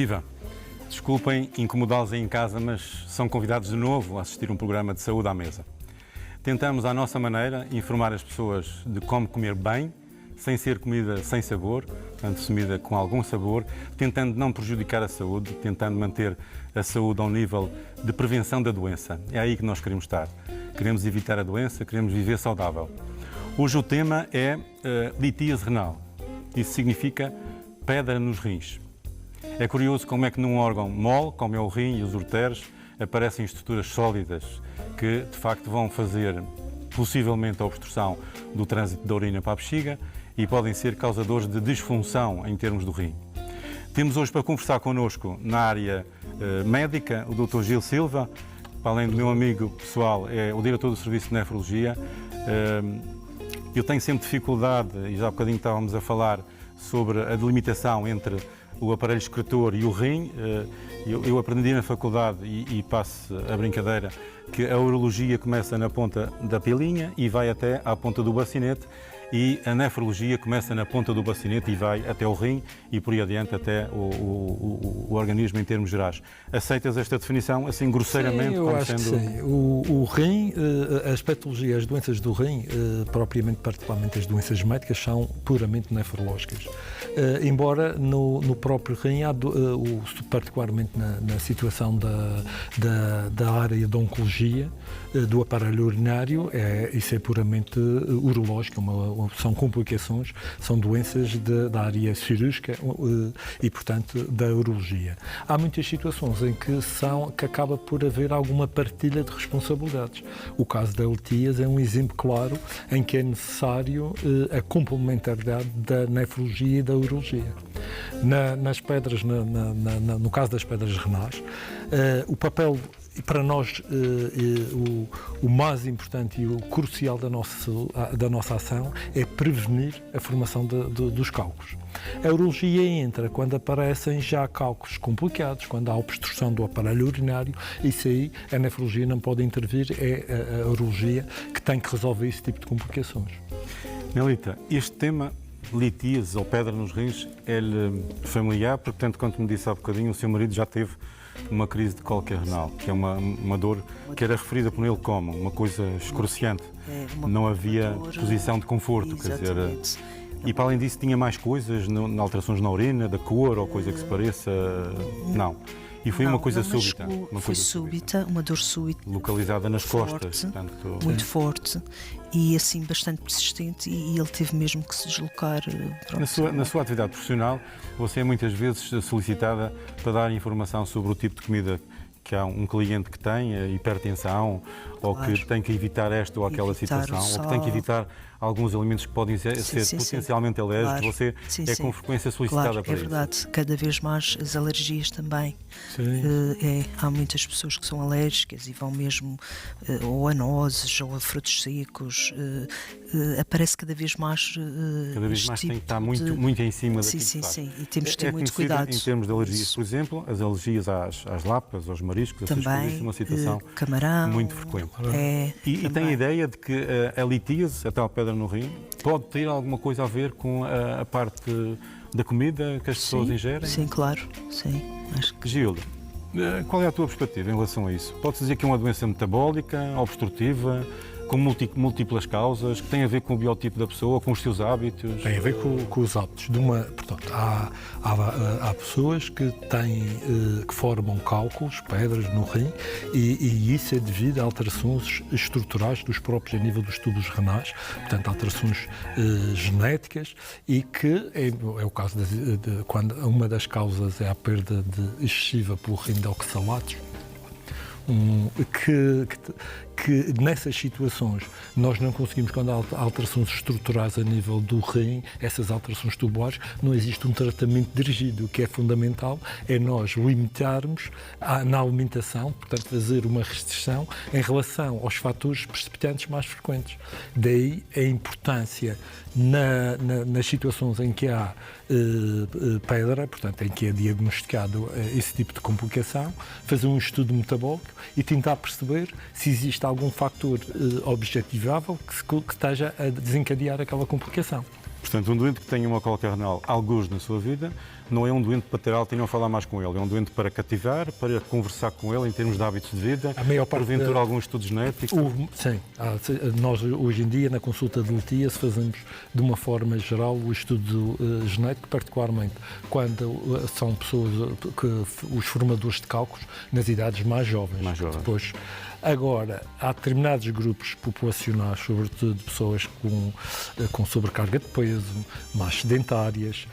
Viva! Desculpem incomodá-los aí em casa, mas são convidados de novo a assistir um programa de saúde à mesa. Tentamos, à nossa maneira, informar as pessoas de como comer bem, sem ser comida sem sabor, portanto, comida com algum sabor, tentando não prejudicar a saúde, tentando manter a saúde ao nível de prevenção da doença. É aí que nós queremos estar. Queremos evitar a doença, queremos viver saudável. Hoje o tema é litíase renal. Isso significa pedra nos rins. É curioso como é que num órgão mole, como é o rim e os ureteres, aparecem estruturas sólidas que, de facto, vão fazer possivelmente a obstrução do trânsito da urina para a bexiga e podem ser causadores de disfunção em termos do rim. Temos hoje para conversar connosco na área médica o Dr. Gil Silva, para além do meu amigo pessoal, é o diretor do Serviço de Nefrologia. Eu tenho sempre dificuldade, e já há bocadinho estávamos a falar sobre a delimitação entre o aparelho excretor e o rim. Eu aprendi na faculdade, e passo a brincadeira, que a urologia começa na ponta da pilinha e vai até à ponta do bacinete, e a nefrologia começa na ponta do bacinete e vai até o rim e por aí adiante até o organismo em termos gerais. Aceitas esta definição assim grosseiramente? Sim, eu acho que sim. O rim, as patologias, as doenças do rim, propriamente, particularmente as doenças médicas, são puramente nefrológicas. Embora no próprio rim, particularmente na situação da área da oncologia, do aparelho urinário, isso é puramente urológico, são complicações, são doenças da área cirúrgica e, portanto, da urologia. Há muitas situações em que acaba por haver alguma partilha de responsabilidades. O caso da litíase é um exemplo claro em que é necessário a complementaridade da nefrologia e da urologia. Nas pedras, no caso das pedras renais, o papel, para nós, o mais importante e o crucial da nossa ação é prevenir a formação dos cálculos. A urologia entra quando aparecem já cálculos complicados, quando há obstrução do aparelho urinário. Isso aí, a nefrologia não pode intervir, é a urologia que tem que resolver esse tipo de complicações. Melita, este tema, litíase ou pedra nos rins, é-lhe familiar, porque, tanto quanto me disse há bocadinho, o seu marido já teve uma crise de cólica renal, que é uma dor que era referida por ele como uma coisa excruciante. Não havia posição de conforto, quer dizer. E para além disso tinha mais coisas, alterações na urina, da cor ou coisa que se pareça? Não. E foi uma coisa súbita. Uma dor súbita. Localizada nas costas. Portanto, muito forte e assim bastante persistente, e ele teve mesmo que se deslocar. Na sua atividade profissional, você é muitas vezes solicitada para dar informação sobre o tipo de comida que há um cliente que tem hipertensão, ou que tem que evitar esta ou aquela situação, ou que tem que evitar alguns alimentos que podem ser potencialmente alérgicos. Você é com frequência solicitada para isso. É verdade, cada vez mais as alergias também. Há muitas pessoas que são alérgicas e vão mesmo ou a nozes ou a frutos secos. Aparece cada vez mais. Cada vez mais tem que estar muito em cima daquilo. Sim, e temos de ter muito cuidado. Em termos de alergias, por exemplo, as alergias às lapas, aos mariscos, também, é uma situação camarão, muito frequente. E tem a ideia de que a litíase, a tal pedra no rim, pode ter alguma coisa a ver com a parte da comida que as pessoas ingerem? Sim, claro. Sim, acho que... Gil, qual é a tua perspectiva em relação a isso? Pode-se dizer que é uma doença metabólica, obstrutiva, com múltiplas causas, que tem a ver com o biotipo da pessoa, com os seus hábitos? Tem a ver com os hábitos. Portanto, há pessoas que formam cálculos, pedras no rim, e isso é devido a alterações estruturais dos próprios a nível dos tubos renais, portanto, alterações genéticas, e que é o caso quando uma das causas é a perda excessiva por rim de oxalatos, que nessas situações nós não conseguimos, quando há alterações estruturais a nível do rim, essas alterações tubulares, não existe um tratamento dirigido. O que é fundamental é nós limitarmos na alimentação, portanto fazer uma restrição em relação aos fatores precipitantes mais frequentes. Daí a importância nas situações em que há pedra, portanto em que é diagnosticado esse tipo de complicação, fazer um estudo metabólico e tentar perceber se existe algum fator objetivável que esteja a desencadear aquela complicação. Portanto, um doente que tenha uma cólica renal algures na sua vida não é um doente para ter alta e não falar mais com ele. É um doente para cativar, para conversar com ele em termos de hábitos de vida, porventura algum estudo genético. Sim. Nós, hoje em dia, na consulta de litíase, fazemos de uma forma geral o estudo genético, particularmente quando são pessoas, os formadores de cálculos, nas idades mais jovens. Depois, agora, há determinados grupos populacionais, sobretudo pessoas com sobrecarga de peso, mais sedentárias,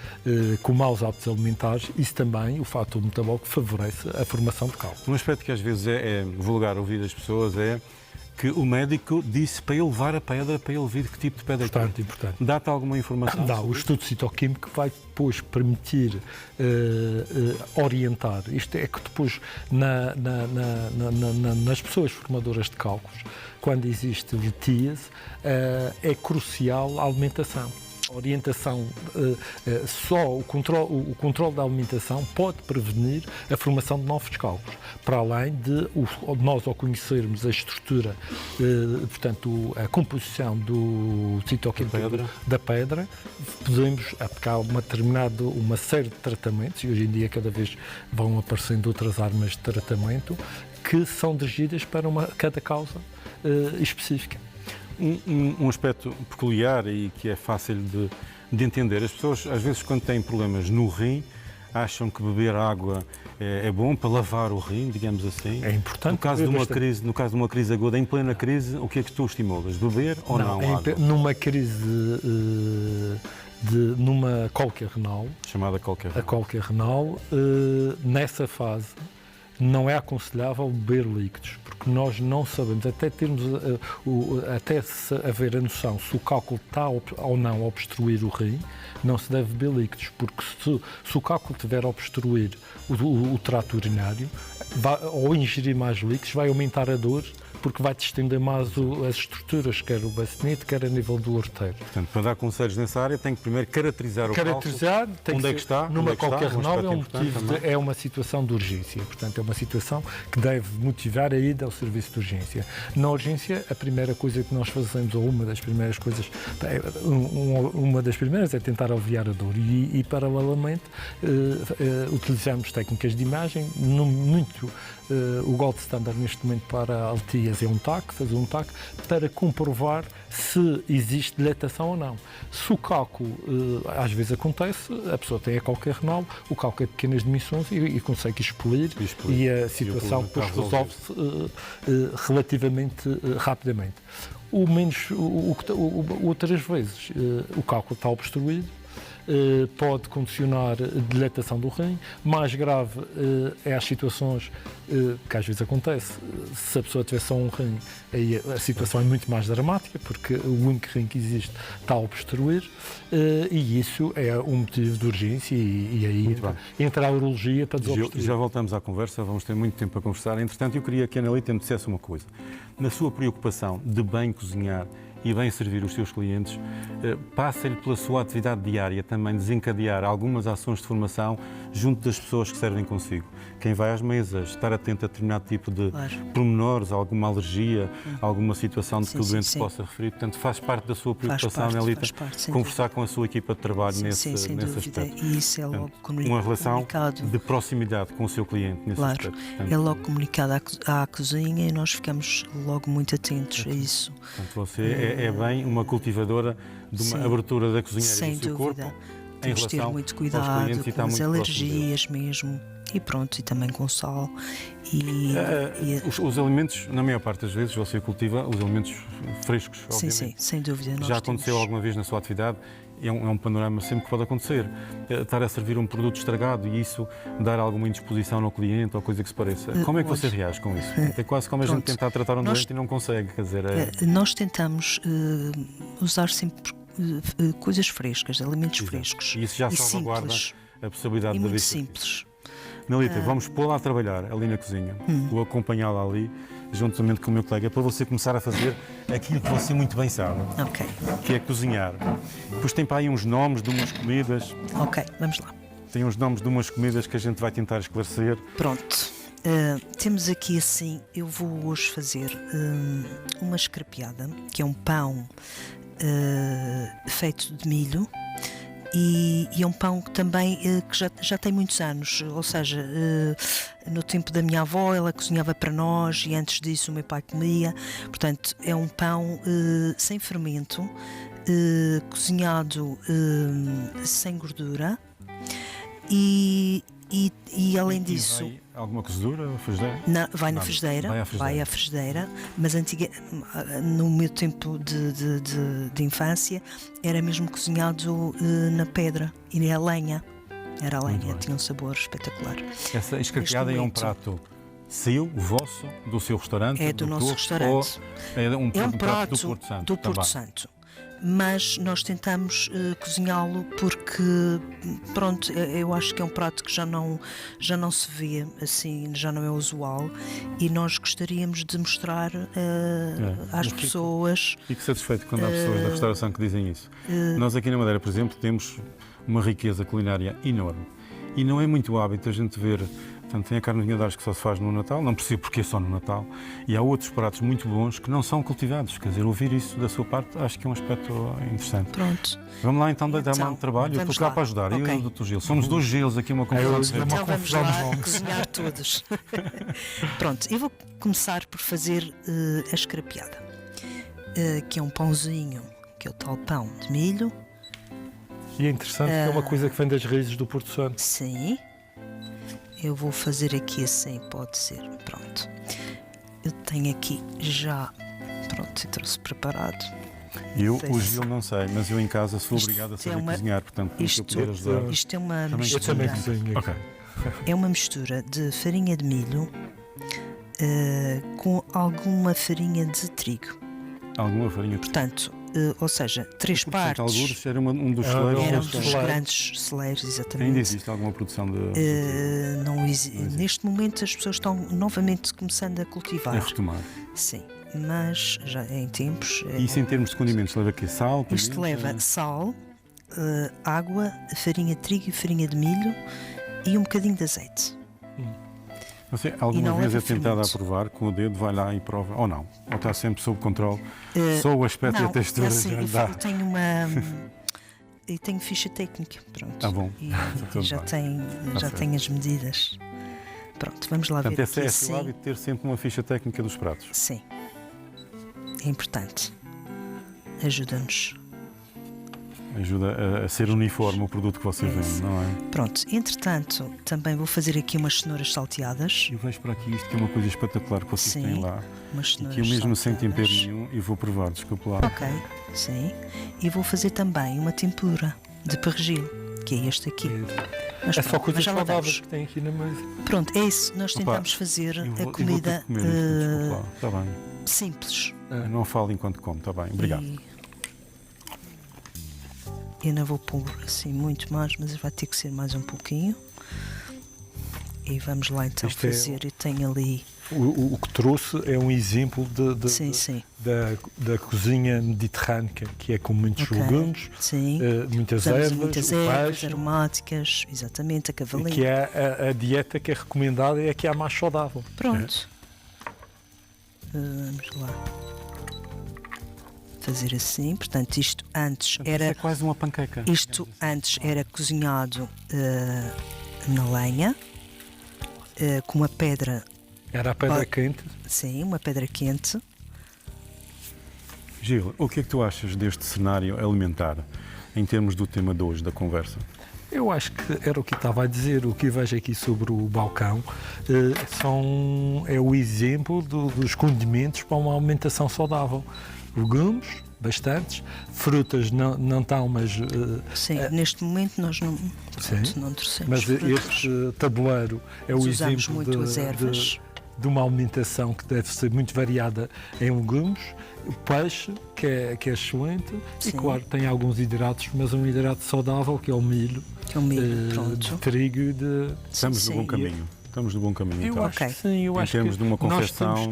com maus hábitos alimentares, isso também, o fator metabólico, favorece a formação de cálculo. Um aspecto que às vezes é vulgar ouvir das pessoas é que o médico disse para ele levar a pedra, para ele ver que tipo de pedra é. Importante. Dá-te alguma informação? Dá, o estudo citoquímico vai depois permitir orientar. Isto é que depois nas pessoas formadoras de cálculos, quando existe litíase, é crucial a alimentação. A orientação, só o controle da alimentação pode prevenir a formação de novos cálculos, para além de nós, ao conhecermos a estrutura, portanto, a composição do citoquímico da pedra, podemos aplicar uma série de tratamentos, e hoje em dia cada vez vão aparecendo outras armas de tratamento, que são dirigidas para cada causa específica. Um aspecto peculiar e que é fácil de entender. As pessoas, às vezes, quando têm problemas no rim, acham que beber água é bom para lavar o rim, digamos assim. É importante. No caso de uma crise aguda, em plena crise, o que é que tu estimulas? Beber ou não água? Numa crise numa cólica renal, chamada cólica renal. A cólica renal, nessa fase, não é aconselhável beber líquidos, porque nós não sabemos, até haver a noção se o cálculo está ou não a obstruir o rim, não se deve beber líquidos, porque se o cálculo estiver a obstruir o trato urinário, ou ingerir mais líquidos, vai aumentar a dor, porque vai distender mais as estruturas, quer o bacinete, quer a nível do orteiro. Portanto, para dar conselhos nessa área, tem que primeiro caracterizar o cálculo. Onde é que está? Numa cólica renal é uma situação de urgência. Portanto, é uma situação que deve motivar a ida ao serviço de urgência. Na urgência, a primeira coisa que nós fazemos, ou uma das primeiras coisas, é tentar aliviar a dor. E paralelamente, utilizamos técnicas de imagem, o gold standard neste momento para a litíase é fazer um TAC, para comprovar se existe dilatação ou não. Se o cálculo, às vezes acontece, a pessoa tem a cólica renal, o cálculo é de pequenas dimensões e consegue expelir e a situação depois resolve-se relativamente rapidamente. Outras vezes o cálculo está obstruído, pode condicionar a dilatação do rim. Mais grave é as situações que às vezes acontece. Se a pessoa tiver só um rim, aí a situação é muito mais dramática, porque o único rim que existe está a obstruir, e isso é um motivo de urgência, e aí entra a urologia para desobstruir. Já voltamos à conversa, vamos ter muito tempo para conversar. Entretanto, eu queria que a Ana Lita me dissesse uma coisa. Na sua preocupação de bem cozinhar e bem servir os seus clientes, passa-lhe pela sua atividade diária também desencadear algumas ações de formação junto das pessoas que servem consigo. Quem vai às mesas, estar atento a determinado tipo de pormenores, alguma alergia, alguma situação de que o doente se possa referir. Portanto, faz parte da sua preocupação, Nelita, conversar com a sua equipa de trabalho nesse aspecto. E isso é logo comunicado. Uma relação de proximidade com o seu cliente nesse aspecto. Portanto, é logo comunicado à cozinha e nós ficamos logo muito atentos a isso. Portanto, você é bem uma cultivadora de uma abertura da cozinheira do seu corpo. Temos de ter muito cuidado com as alergias mesmo. E pronto, e também com sal. Os alimentos, na maior parte das vezes, você cultiva os alimentos frescos, obviamente. Sim, sem dúvida. Já aconteceu alguma vez na sua atividade? É um panorama sempre que pode acontecer. Estar a servir um produto estragado e isso dar alguma indisposição ao cliente ou coisa que se pareça. Como é que você reage com isso? É quase como a gente tentar tratar um doente e não consegue. Quer dizer, nós tentamos usar sempre coisas frescas, alimentos frescos. E isso já salvaguarda a possibilidade de muito simples. Nelita, vamos pô-la a trabalhar ali na cozinha. Vou acompanhá-la ali, juntamente com o meu colega, para você começar a fazer aquilo que você muito bem sabe, que é cozinhar. Depois tem para aí uns nomes de umas comidas. Ok, vamos lá. Tem uns nomes de umas comidas que a gente vai tentar esclarecer. Pronto. Temos aqui assim, eu vou hoje fazer uma escrapeada, que é um pão feito de milho. E é um pão que também que já tem muitos anos, ou seja, no tempo da minha avó ela cozinhava para nós e antes disso o meu pai comia. Portanto, é um pão sem fermento, cozinhado sem gordura e além disso... Vai alguma cozedura? Frigideira? Não, vai na frigideira, vai à frigideira, mas no meu tempo de infância era mesmo cozinhado na pedra e a lenha. Era a lenha, tinha um sabor espetacular. Essa escaqueada é um prato seu, vosso, do seu restaurante? É do nosso restaurante. Ou é um prato do Porto Santo? Do Porto Santo. Mas nós tentamos cozinhá-lo porque, pronto, eu acho que é um prato que já não se vê assim, já não é usual e nós gostaríamos de mostrar às pessoas. Fico satisfeito quando há pessoas da restauração que dizem isso. Nós aqui na Madeira, por exemplo, temos uma riqueza culinária enorme e não é muito hábito a gente ver. Portanto, tem a carne de vinha que só se faz no Natal, não percebo porque é só no Natal, e há outros pratos muito bons que não são cultivados. Quer dizer, ouvir isso da sua parte acho que é um aspecto interessante. Pronto. Vamos lá então dar mão de trabalho, eu estou cá para ajudar, eu e o Dr. Gil. Somos dois Gils aqui, uma confusão. Então vamos lá cozinhar todos. Pronto, eu vou começar por fazer a escrapeada, que é um pãozinho, que é o tal pão de milho. E é interessante que é uma coisa que vem das raízes do Porto Santo. Sim. Eu vou fazer aqui assim, pode ser. Pronto. Eu tenho aqui já. Pronto, eu trouxe preparado. O Gil não sei, mas eu em casa sou obrigado a saber cozinhar, portanto, se eu puder ajudar. Isto é uma mistura. Eu também cozinho. Okay. É uma mistura de farinha de milho com alguma farinha de trigo. Alguma farinha de trigo. Portanto, ou seja, 3 partes. Algures era um dos celeiros. Era um dos grandes celeiros, exatamente. Ainda existe alguma produção de. Não existe. Neste momento as pessoas estão novamente começando a cultivar. A retomar. Sim, mas já em tempos. E isso em termos de condimentos leva aqui sal? Isto leva sal, água, farinha de trigo e farinha de milho e um bocadinho de azeite. Você alguma vez é tentado a provar com o dedo, vai lá e prova, ou não? Ou está sempre sob controle? Só o aspecto e a textura assim, já lhe dá? Eu tenho eu tenho ficha técnica, pronto. Ah, bom. E já tenho as medidas. Pronto, vamos lá ver. Portanto, esse é o hábito de ter sempre uma ficha técnica dos pratos. Sim. É importante. Ajuda-nos. Ajuda a ser uniforme o produto que você vende, não é? Pronto, entretanto, também vou fazer aqui umas cenouras salteadas. Eu vejo para aqui isto que é uma coisa espetacular que vocês têm lá. Umas cenouras que eu mesmo salteadas. sem tempero nenhum e vou provar, desculpe lá. Ok, sim. E vou fazer também uma tempura de perregil, que é este aqui. Mas é só coisas saudáveis que tem aqui na mesa. Pronto, é isso. Nós tentamos fazer a comida Está bem. Simples. Não falo enquanto como, está bem. Obrigado. Eu não vou pôr assim muito mais, mas vai ter que ser mais um pouquinho. E vamos lá então fazer. Eu tenho ali. O que trouxe é um exemplo sim. Da cozinha mediterrânea, que é com muitos legumes, muitas ervas, ervas aromáticas, exatamente, a cavalinha. Que é a dieta que é recomendada e é que é a mais saudável. Pronto. Vamos lá. Fazer assim, portanto isto antes era... é quase uma panqueca. Isto antes era cozinhado na lenha, com uma pedra... Era a pedra quente? Sim, uma pedra quente. Gil, o que é que tu achas deste cenário alimentar, em termos do tema de hoje, da conversa? Eu acho que era o que estava a dizer. O que eu vejo aqui sobre o balcão é o exemplo dos condimentos para uma alimentação saudável. Legumes, bastantes, frutas não estão, mas... Sim, neste momento nós não trouxemos mas frutas. Este tabuleiro é o exemplo de uma alimentação que deve ser muito variada em legumes, o peixe, que é excelente, Sim. E claro, tem alguns hidratos, mas um hidrato saudável, que é o milho, de trigo e de... Estamos no bom caminho. Estamos no bom caminho. Eu acho que sim, eu acho que de uma confecção...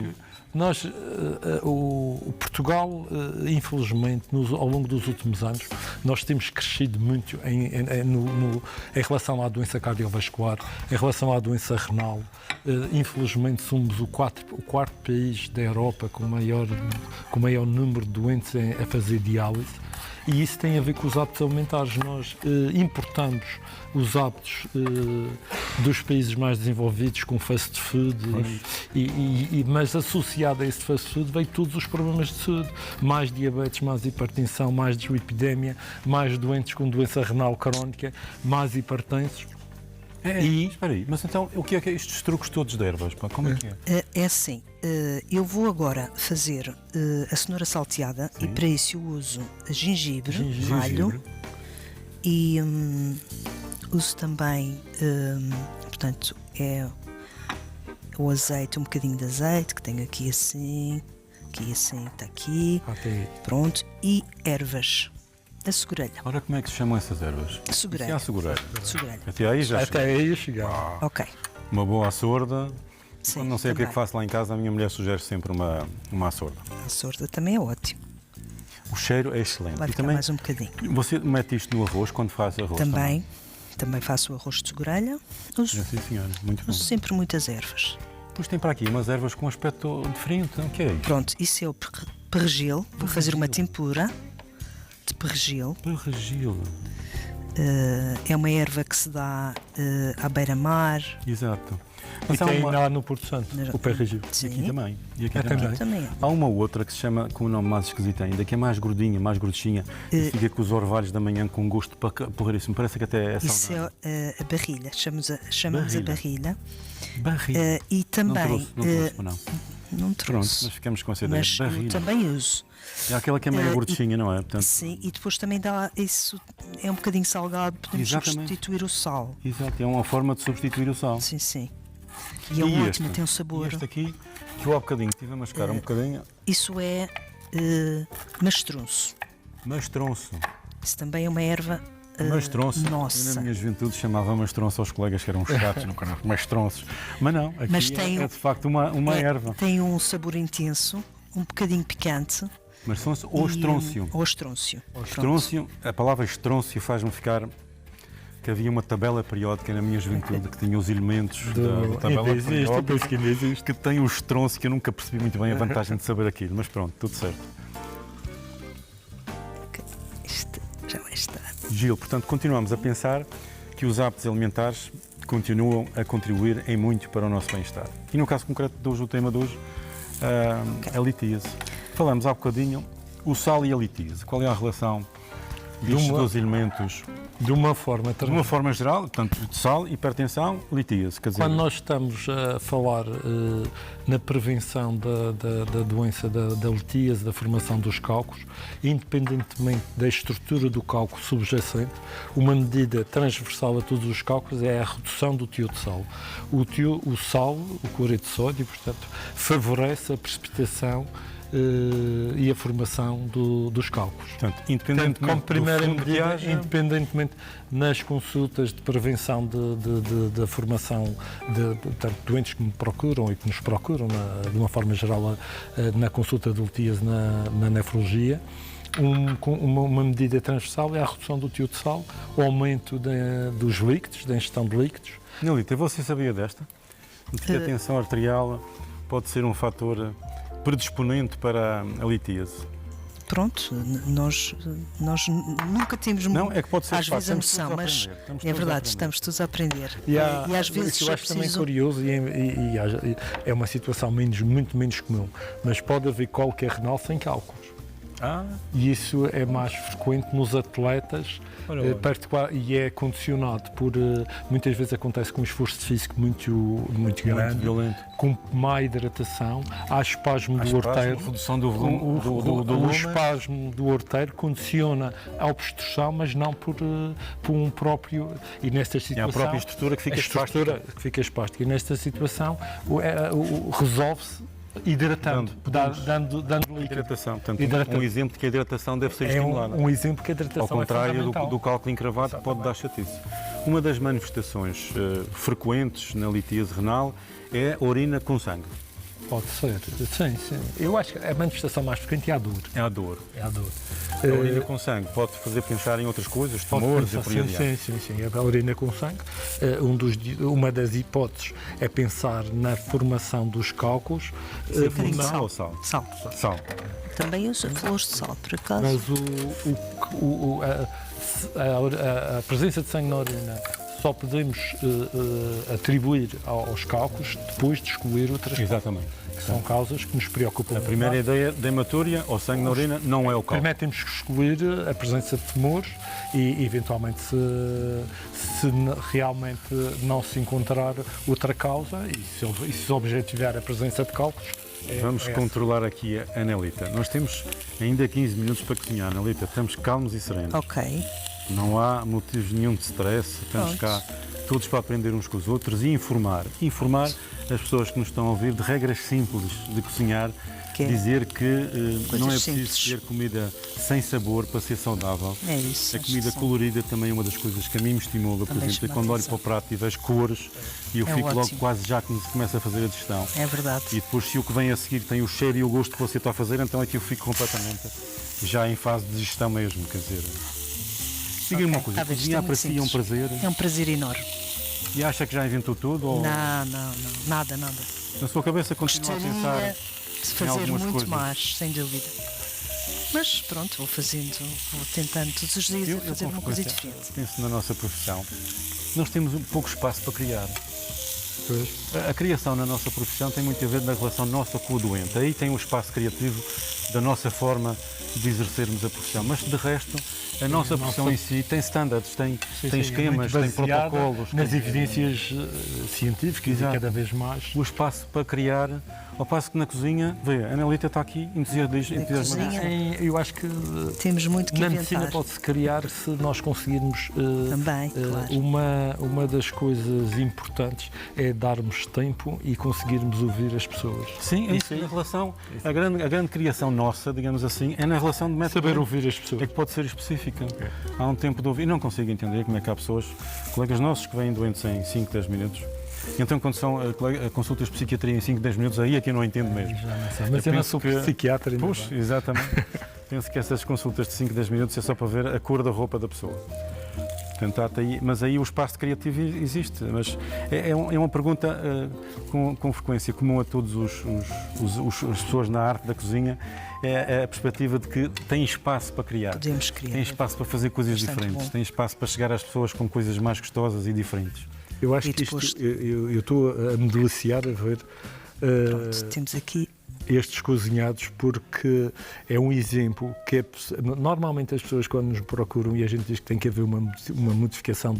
o Portugal, infelizmente, ao longo dos últimos anos, nós temos crescido muito em relação à doença cardiovascular, em relação à doença renal. Infelizmente, somos o quarto país da Europa com o maior número de doentes a fazer diálise. E isso tem a ver com os hábitos alimentares. Nós importamos os hábitos dos países mais desenvolvidos com fast food, mas associado a esse fast food veio todos os problemas de saúde. Mais diabetes, mais hipertensão, mais dislipidemia, mais doentes com doença renal crónica, mais hipertensos. Espera aí, mas então o que é estes truques todos de ervas? Pá? Como é que é? É assim, eu vou agora fazer a cenoura salteada. Sim. E para isso eu uso gengibre, alho e uso também, portanto, o azeite, um bocadinho de azeite que tenho aqui assim, está aqui, pronto, e ervas. A segurelha. Ora, como é que se chamam essas ervas? Segurelha. Segurelha. Até aí chegar. Ok. Uma boa açorda. Sim, não sei o que é que faço lá em casa, a minha mulher sugere sempre uma açorda. A açorda também é ótimo. O cheiro é excelente. Vai ficar também, mais um bocadinho. Você mete isto no arroz quando faz arroz? Também faço o arroz de segurelha. Uso, sim, senhora. Muito bom. Uso sempre muitas ervas. Pois tem para aqui umas ervas com aspecto diferente. O que é isso? Pronto, isso é o perregil. Vou fazer uma tempura de perregil. Perregil. É uma erva que se dá à beira-mar. Exato. Mas e tem lá no Porto Santo, o perregil. E aqui também. Também. Há uma outra que se chama, com o nome mais esquisito ainda, que é mais gordinha, mais gorduchinha, e fica com os orvalhos da manhã com gosto porreiríssimo. Parece que até é isso saudável. Isso é a barrilha, chamamos a barrilha. Barrilha. E também... Não trouxe. Pronto, mas ficamos com essa ideia. Mas eu também uso. É aquela que é meio gorduchinha, não é? Portanto... Sim, e depois também dá isso, é um bocadinho salgado, podemos substituir o sal. Exato, é uma forma de substituir o sal. Sim, sim. E é ótimo, tem um sabor. E este aqui, que eu há bocadinho estive a mascar um bocadinho. Isso é mastronço. Mastronço. Isso também é uma erva mastronço. Nossa. Eu, na minha juventude chamava mastronço aos colegas que eram chatos, não conheço mastronços. Mas não, aqui é de facto uma erva. Tem um sabor intenso, um bocadinho picante. Mastronço ou estrôncio? Ou estrôncio. Estrôncio, a palavra estrôncio faz-me ficar... que havia uma tabela periódica na minha juventude que tinha os elementos da tabela periódica que tem o estrôncio, que eu nunca percebi muito bem a vantagem de saber aquilo, mas pronto, tudo certo. Isto já vai estar. Gil, portanto, continuamos a pensar que os hábitos alimentares continuam a contribuir em muito para o nosso bem-estar. E no caso concreto de hoje, o tema de hoje, a litíase. Falamos há bocadinho o sal e a litíase. Qual é a relação destes dois elementos? De uma forma geral, portanto, sal, hipertensão, litíase. Quando nós estamos a falar na prevenção da doença da litíase, da formação dos cálculos, independentemente da estrutura do cálculo subjacente, uma medida transversal a todos os cálculos é a redução do teor de sal. O sal, o cloreto de sódio, portanto, favorece a precipitação e a formação dos cálculos. Portanto, independentemente como primeira medida, independentemente nas consultas de prevenção da formação de doentes que me procuram e que nos procuram, de uma forma geral, na consulta de litíase na nefrologia, uma medida transversal é a redução do teor de sal, o aumento dos líquidos, da ingestão de líquidos. Nelita, você sabia desta? Que a tensão arterial pode ser um fator predisponente para a litíase? Pronto, nós nunca temos às vezes a noção, mas é verdade, estamos todos a aprender. E às vezes eu acho também curioso e é uma situação muito menos comum, mas pode haver cólica renal sem cálculos. E isso é mais frequente nos atletas, particular, e é condicionado por, muitas vezes acontece com um esforço físico muito grande, violento, com má hidratação, há espasmo do orteiro, redução do volume, o espasmo do orteiro condiciona a obstrução, mas não por um próprio, e nesta situação... É a própria estrutura que fica espástica. E nesta situação resolve-se hidratando, dando líquido. Hidratação. Portanto, um exemplo de que a hidratação deve ser estimulada. Um exemplo que a hidratação ao contrário do cálculo encravado, que pode dar chatice. Uma das manifestações frequentes na litíase renal é a urina com sangue. Pode ser, sim. Eu acho que a manifestação mais frequente é a dor. É a dor. A Eh, urina com sangue pode fazer pensar em outras coisas, tumores e por aí adiante. Sim. A urina com sangue. Uma das hipóteses é pensar na formação dos cálculos. Ser função ou sal? Sal. Também uso flores de sal, por acaso. Mas a presença de sangue na urina só podemos atribuir aos cálculos depois de descobrir outras Exatamente. que são causas que nos preocupam. A primeira ideia de hematória ou sangue na urina não é o cálculo. Primeiro temos que excluir a presença de tumores e, eventualmente, se realmente não se encontrar outra causa e se objetivar a presença de cálculos. Vamos controlar aqui a Anelita. Nós temos ainda 15 minutos para cozinhar, Anelita. Estamos calmos e serenos. Ok. Não há motivos nenhum de stress. Estamos cá todos para aprender uns com os outros e informar. Informar as pessoas que nos estão a ouvir de regras simples de cozinhar. Dizer que não é preciso ter comida sem sabor para ser saudável. É isso. A comida colorida também é uma das coisas que a mim me estimula. Por exemplo, quando olho para o prato e vejo cores e eu fico logo quase já que começa a fazer a digestão. É verdade. E depois, se o que vem a seguir tem o cheiro e o gosto que você está a fazer, então aqui eu fico completamente já em fase de digestão mesmo. Quer dizer, diga-me uma coisa, cozinhar para si é um prazer? É um prazer enorme. E acha que já inventou tudo? Ou Não, nada. na sua cabeça continua a pensar de fazer muito coisas. Mais, sem dúvida. Mas pronto, vou tentando todos os dias a fazer uma coisa diferente. Penso na nossa profissão. Nós temos um pouco espaço para criar. Pois. A criação na nossa profissão tem muito a ver na relação nossa com o doente. Aí tem o espaço criativo da nossa forma de exercermos a profissão. Mas, de resto, a nossa profissão em si tem standards, tem esquemas, tem protocolos. Nas evidências científicas e cada vez mais. O espaço para criar, ao passo que na cozinha, vê, a Anelita está aqui entusiasmada. Eu acho que temos muito que na inventar. medicina pode-se criar se nós conseguirmos. Também, claro. Uma das coisas importantes é darmos tempo e conseguirmos ouvir as pessoas. Sim, é isso. Na relação, a grande criação nossa, digamos assim, é na relação de método. Saber ouvir as pessoas. É que pode ser específica. Okay. Há um tempo de ouvir. Não consigo entender como é que há pessoas, colegas nossos, que vêm doentes em 5, 10 minutos. E então, quando são consultas de psiquiatria em 5, 10 minutos, aí é que eu não entendo mesmo. Mas eu não sou psiquiatra. Pois, exatamente. Penso que essas consultas de 5, 10 minutos é só para ver a cor da roupa da pessoa. Portanto, mas aí o espaço criativo existe. Mas é uma pergunta com frequência comum a todas as pessoas na arte da cozinha. É a perspectiva de que tem espaço para criar. Podemos criar. Tem espaço para fazer coisas diferentes. Tem espaço para chegar às pessoas com coisas mais gostosas e diferentes. Eu acho que isto, eu estou a me deliciar a ver temos aqui estes cozinhados, porque é um exemplo que normalmente as pessoas, quando nos procuram e a gente diz que tem que haver uma modificação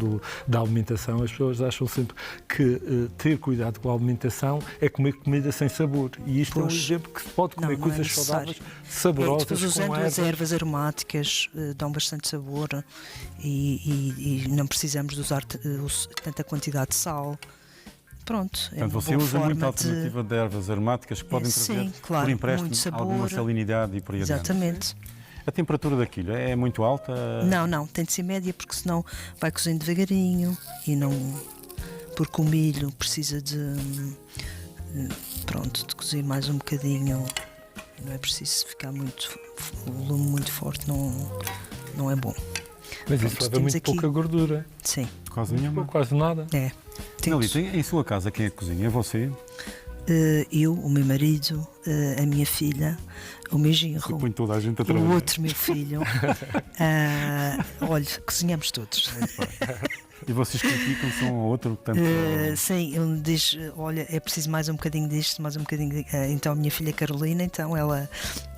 da alimentação, as pessoas acham sempre que ter cuidado com a alimentação é comer comida sem sabor, e isto é um exemplo que se pode comer coisas saudáveis, saborosas, depois usando as ervas aromáticas dão bastante sabor e não precisamos de usar tanta quantidade de sal. Pronto, portanto, você usa muita alternativa de ervas aromáticas que podem trazer, por empréstimo, alguma salinidade e por aí adiante. Exatamente. A temperatura daquilo é muito alta? Não, tem de ser média, porque senão vai cozendo devagarinho e não... Porque o milho precisa de cozer mais um bocadinho. Não é preciso ficar o volume muito forte, não é bom. Mas isso leva muito pouca gordura. Sim. Quase nenhuma? Quase nada. É. Anelita, em sua casa quem é que cozinha? É você? Eu, o meu marido, a minha filha, o meu genro, põe toda a gente a o outro meu filho. Olha, cozinhamos todos. E vocês criticam um ao outro? Sim, ele diz, olha, é preciso mais um bocadinho disto, mais um bocadinho. Então a minha filha Carolina, então ela,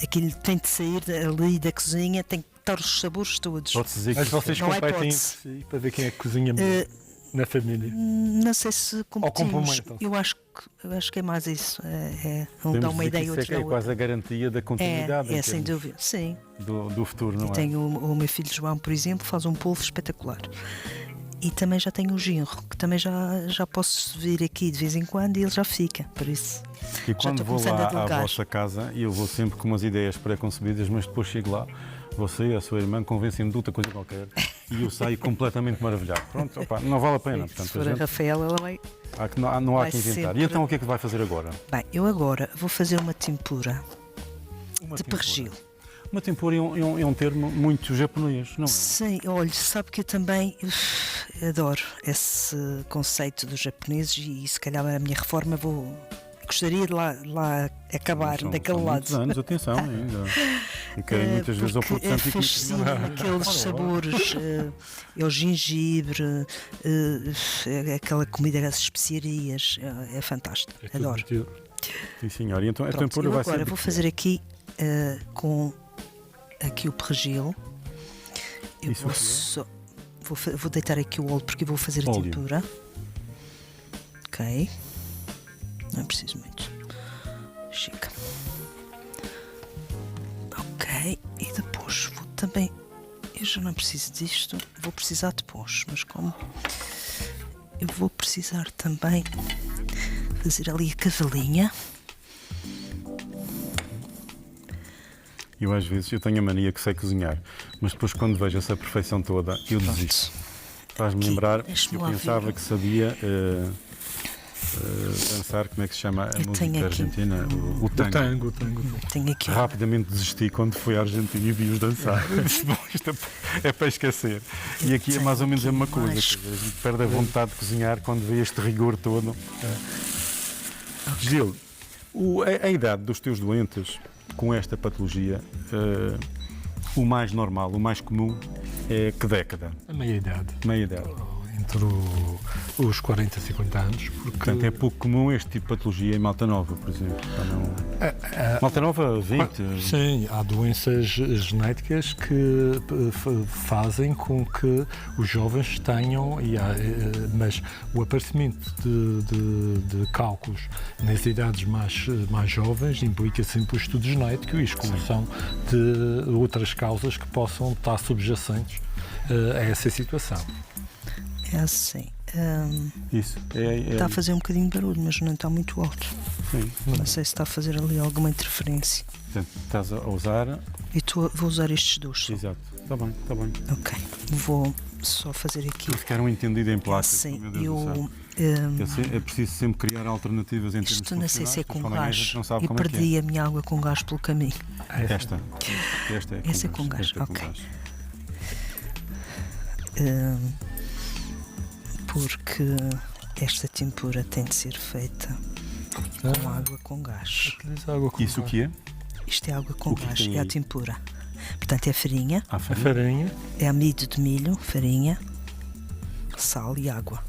aquilo tem de sair ali da cozinha, tem que estar os sabores todos. Pode-se dizer que mas vocês competem para ver quem é que cozinha melhor na família? Não sei se competimos. Eu acho que é mais isso. Dá uma ideia outra. É quase a garantia da continuidade. É sem dúvida, sim. Do futuro, não é? Tenho o meu filho João, por exemplo, faz um polvo espetacular. E também já tenho o genro, que também já posso vir aqui de vez em quando e ele já fica, por isso. E quando vou lá à vossa casa, eu vou sempre com umas ideias pré-concebidas, mas depois chego lá, você e a sua irmã convencem-me de outra coisa qualquer. e eu saio completamente maravilhado. Pronto, opa, não vale a pena. Se Portanto, for a Rafaela, ela vai... não há vai que inventar. sempre- E então o que é que vai fazer agora? Bem, eu agora vou fazer uma tempura de pergil. Uma tempura é um termo muito japonês, não é? Sim, olha, sabe que eu também adoro esse conceito dos japoneses e se calhar a minha reforma gostaria de lá acabar São daquele lado. muitos anos, atenção ainda. E querem muitas vezes ao Porque Porto Santo e fascina aqueles sabores, é o gengibre, aquela comida, as especiarias, é fantástico, adoro. Sim, senhor. E então a Pronto, tempura eu vai ser. agora vou fazer aqui com aqui o pergil. Eu Isso vou aqui é? só vou deitar aqui o óleo porque eu vou fazer a Óleo. tempura. Ok. Não é preciso muito. Chega. Ok. E depois vou também. Eu já não preciso disto. Vou precisar depois. Mas como eu vou precisar também fazer ali a cavalinha. Eu às vezes eu tenho a mania que sei cozinhar, mas depois quando vejo essa perfeição toda, eu desisto. Faz-me Aqui, lembrar, deixa-me eu lá pensava ver. que sabia dançar, como é que se chama a Eu música tenho aqui argentina? O tango. Tango. Tenho aqui. Rapidamente desisti quando fui à Argentina e vi-os dançar. Eu disse, bom, isto é para esquecer. E aqui é mais ou menos a mesma coisa. Mais- Quer dizer, a gente perde a vontade de cozinhar quando vê este rigor todo. Gil, a idade dos teus doentes com esta patologia, o mais normal, o mais comum, é que década? A meia-idade. Meia idade. Entre os 40 e 50 anos. Porque Portanto, é pouco comum este tipo de patologia em Malta Nova, por exemplo. Malta Nova, 20. Sim, há doenças genéticas que fazem com que os jovens tenham, mas o aparecimento de cálculos nas idades mais jovens implica sempre o estudo genético e a exclusão de outras causas que possam estar subjacentes a essa situação. É assim. Isso. Está a fazer um bocadinho de barulho, mas não está muito alto. Sim. Não sei se está a fazer ali alguma interferência. Portanto, estás a usar. E vou usar estes dois só. Exato. Está bem, está bem. Ok. Vou só fazer aqui. Para ficar um entendido em plástico. Sim, meu Deus do eu. céu. É preciso sempre criar alternativas em termos Isto não sei se é funcionais, com mas para amanhã a gás. gente não sabe E como é que perdi a minha água com gás pelo caminho. é. Esta é Essa é com gás, esta é com ok. gás. Porque esta tempura tem de ser feita com água com gás. Isso o que é? Isto é água com O que gás, tem é a aí? tempura. Portanto, é farinha, A A farinha. farinha é amido de milho, farinha, sal e água.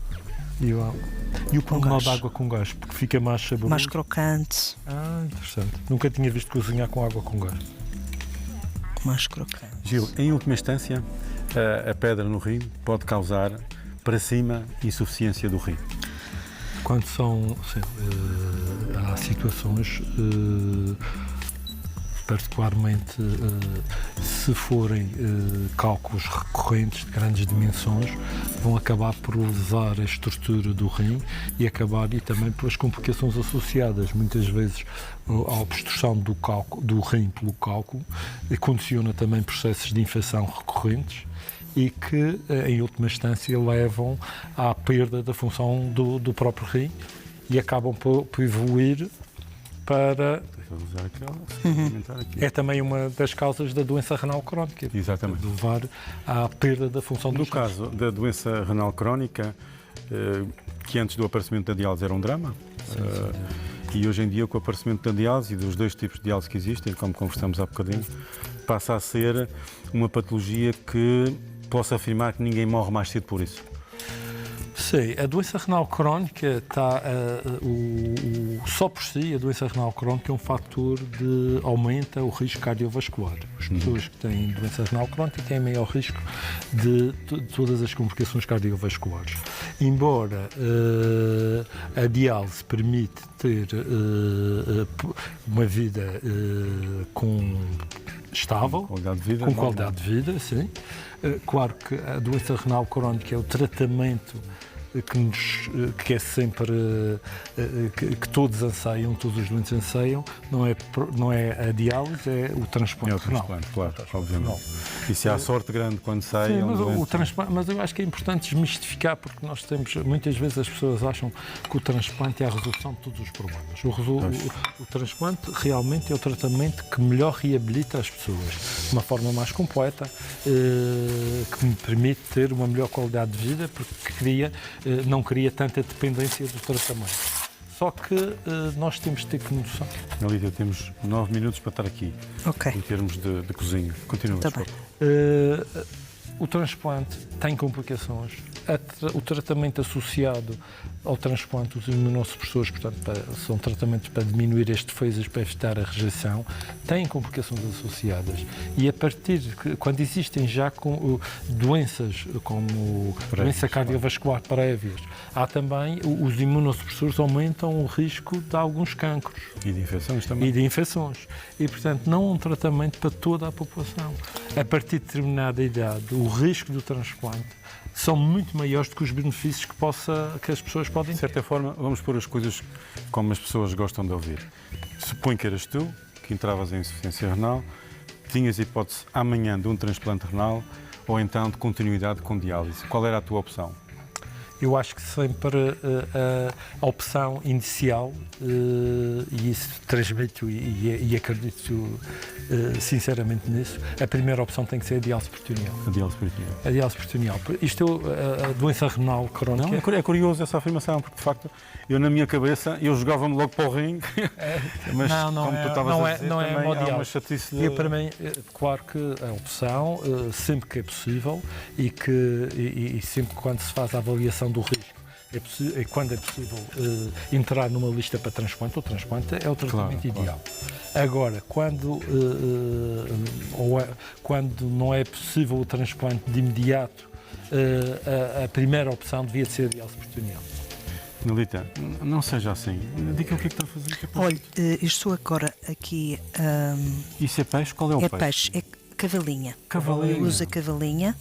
e o Com cogumelo gás. de água com gás, porque fica mais saboroso. Mais crocante, Interessante. Nunca tinha visto cozinhar com água com gás. mais crocante. Gil, em última instância, a pedra no rim pode causar para cima insuficiência do rim. Quando são, sim, há situações, particularmente se forem cálculos recorrentes de grandes dimensões, vão acabar por lesar a estrutura do rim e também pelas complicações associadas. Muitas vezes a obstrução do rim pelo cálculo condiciona também processos de infecção recorrentes e que, em última instância, levam à perda da função do próprio rim e acabam por evoluir para... Vou usar aquela, aqui. É também uma das causas da doença renal crónica. Exatamente. De levar à perda da função No dos rins. caso da doença renal crónica, que antes do aparecimento da diálise era um drama, e hoje em dia com o aparecimento da diálise e dos dois tipos de diálise que existem, como conversamos há bocadinho, passa a ser uma patologia que posso afirmar que ninguém morre mais cedo por isso. Sim, a doença renal crónica está, só por si, a doença renal crónica é um fator de aumenta o risco cardiovascular. As pessoas que têm doença renal crónica têm maior risco de todas as complicações cardiovasculares. Embora a diálise permite ter uma vida estável, Qualidade de vida. com qualidade de vida, sim. Claro que a doença renal crónica é o tratamento que é sempre que todos anseiam, todos os doentes anseiam, não é a diálise, é o transplante. É o transplante, claro, obviamente. E se há sorte grande quando sai... Sim, mas eu acho que é importante desmistificar, porque nós temos, muitas vezes as pessoas acham que o transplante é a resolução de todos os problemas. O transplante realmente é o tratamento que melhor reabilita as pessoas, de uma forma mais completa, que me permite ter uma melhor qualidade de vida, porque não cria tanta dependência do tratamento. Só que nós temos de ter que noção. Nelita, temos 9 minutos para estar aqui, em termos de cozinha. Continua, Tá bem. O transplante tem complicações. O tratamento associado ao transplante, os imunossupressores, portanto, são tratamentos para diminuir as defesas, para evitar a rejeição, têm complicações associadas. E a partir de quando existem já doenças como doença cardiovascular prévias, há também os imunossupressores aumentam o risco de alguns cancros. E de infecções também. E, portanto, não é um tratamento para toda a população. A partir de determinada idade, o risco do transplante são muito maiores do que os benefícios que as pessoas podem ter. De certa forma, vamos pôr as coisas como as pessoas gostam de ouvir. Suponho que eras tu, que entravas em insuficiência renal, tinhas hipótese amanhã de um transplante renal ou então de continuidade com diálise. Qual era a tua opção? Eu acho que sempre a opção inicial, e isso transmito e acredito sinceramente nisso, a primeira opção tem que ser a diálise peritoneal. A diálise peritoneal. Isto é a doença renal crónica. Não, é curioso essa afirmação, porque de facto, eu na minha cabeça, eu jogava-me logo para o ringue, mas como tu estavas a dizer, não é também há diálise. uma chatice de... E para mim, claro que a opção, sempre que é possível e sempre quando se faz a avaliação do risco, quando é possível entrar numa lista para transplante, o transplante é o tratamento ideal. Agora, quando não é possível o transplante de imediato, a primeira opção devia ser a diálise peritoneal. Nelita, não seja assim. Diga o que é que está a fazer. Olha, eu estou agora aqui... Isso é peixe? Qual é o peixe? É peixe, é cavalinha. Cavalinha. Eu uso a cavalinha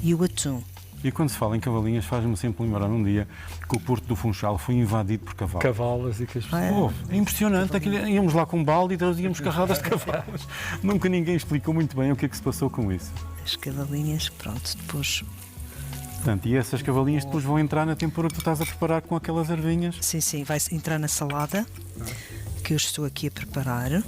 e o atum. E quando se fala em cavalinhas, faz-me sempre lembrar um dia que o Porto do Funchal foi invadido por cavalos. Cavalos e que as pessoas... É impressionante. Íamos lá com um balde e trazíamos carradas de cavalos. Nunca ninguém explicou muito bem o que é que se passou com isso. As cavalinhas, pronto, depois... Portanto, e essas cavalinhas depois vão entrar na tempura que tu estás a preparar com aquelas ervinhas? Sim, vai entrar na salada que eu estou aqui a preparar.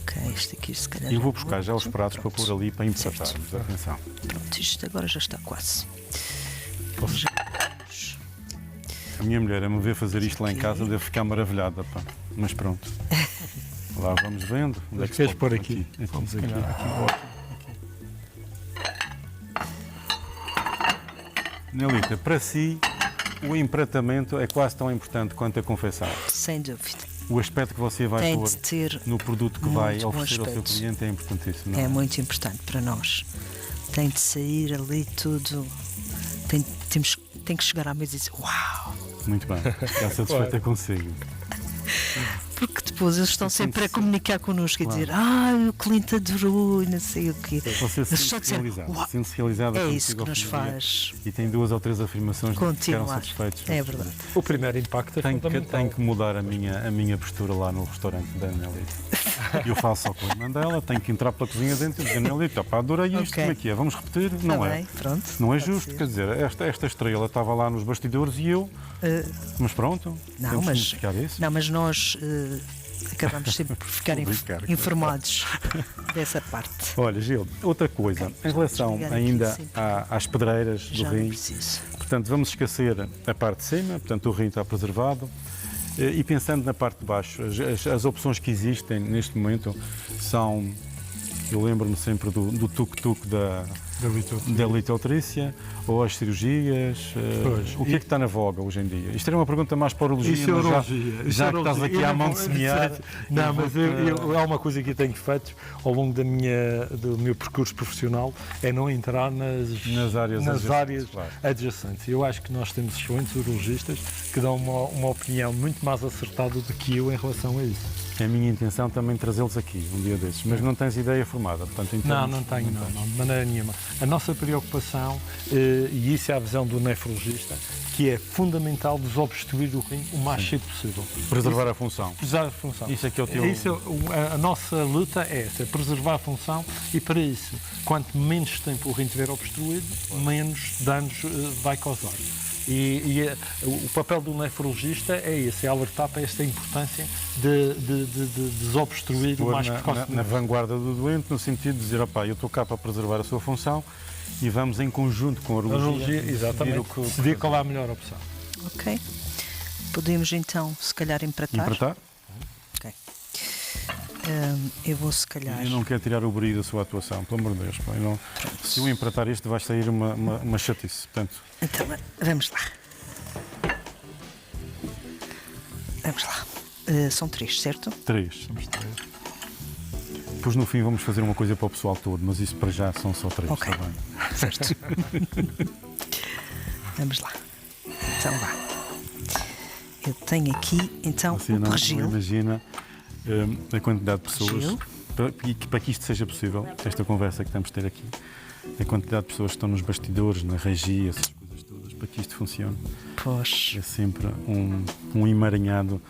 Ok, isto aqui se calhar... E eu vou buscar já os pratos para pôr ali para empatarmos. Certo. Atenção. Pronto, isto agora já está quase. A minha mulher, a me ver fazer isto lá em casa, deve ficar maravilhada. Pá. Mas pronto. Lá vamos vendo. Onde é que Queres se pôr pode aqui? Vamos aqui. Nelita, para si, o empratamento é quase tão importante quanto a confecção. Sem dúvida. O aspecto que você vai Tem pôr de ter no produto que vai muito bom oferecer ao seu aspecto. cliente é importantíssimo. Não É muito importante para nós. Tem de sair ali tudo. Tem que chegar à mesa e dizer uau! Muito bem. Está satisfeita consigo. Porque depois eles estão sempre a ser. comunicar connosco e Claro. dizer o cliente adorou e não sei o quê. Você Eles só sente-se dizer, realizado. "Uau!" Sente-se realizada É quando isso chega que ao nos fim do dia faz e tem 2 ou 3 afirmações de que ficaram continuar. satisfeitos. É verdade. O primeiro impacto é fundamental. Tenho que mudar a minha postura lá no restaurante da Nelita. Eu faço só com a irmã dela, tenho que entrar pela cozinha dentro e dizer, Nelita, pá, adorei isto, Ok. como é que é? Vamos repetir? Tá Não é. bem, pronto. Não é Pode justo, ser. quer dizer, esta estrela estava lá nos bastidores e eu, mas pronto, Não, temos que mas, justificar isso. não, mas nós acabamos sempre por ficar brincar, informados dessa parte. Olha, Gil, outra coisa, em relação desligar aqui, ainda sim. às pedreiras do Já não rim, preciso. portanto, vamos esquecer a parte de cima, portanto, o rim está preservado, e pensando na parte de baixo, as opções que existem neste momento são, eu lembro-me sempre do tuk-tuk da litotrícia, ou as cirurgias, o que é que está na voga hoje em dia? Isto era uma pergunta mais para a urologia, Isso é mas urologia. já que estás aqui à mão de semear... Não, mas há uma coisa que eu tenho feito ao longo do meu percurso profissional, é não entrar nas áreas claro. adjacentes. Eu acho que nós temos excelentes urologistas que dão uma opinião muito mais acertada do que eu em relação a isso. É a minha intenção também trazê-los aqui, um dia desses. Mas não tens ideia a formada. Portanto, Não tenho, de maneira nenhuma. A nossa preocupação, e isso é a visão do nefrologista, que é fundamental desobstruir o rim o mais cedo possível. Preservar a função. Preservar a função. Isso é que é o teu... A nossa luta é essa, é preservar a função, e para isso, quanto menos tempo o rim estiver obstruído, menos danos vai causar. O papel do nefrologista é esse, é alertar para esta importância de desobstruir o mais precocemente. Na vanguarda do doente, no sentido de dizer, eu estou cá para preservar a sua função e vamos em conjunto com a urologia exatamente, decidir qual é a melhor opção. Ok. Podemos então, se calhar, empratar? Empratar? Ok. Eu vou, se calhar... Eu não quero tirar o brilho da sua atuação, pelo amor de Deus. Se eu empratar isto, vai sair uma chatice. Portanto... Então, vamos lá. Vamos lá. São 3, certo? 3. Depois, no fim, vamos fazer uma coisa para o pessoal todo, mas isso para já são só 3. Ok. Está bem? Certo. Vamos lá. Então, vá. Eu tenho aqui, então, Você o não pergil. imagina a quantidade de pessoas, Pergil. para que isto seja possível, esta conversa que estamos a ter aqui, a quantidade de pessoas que estão nos bastidores, na regia, essas coisas todas, para que isto funcione. Pois. É sempre um emaranhado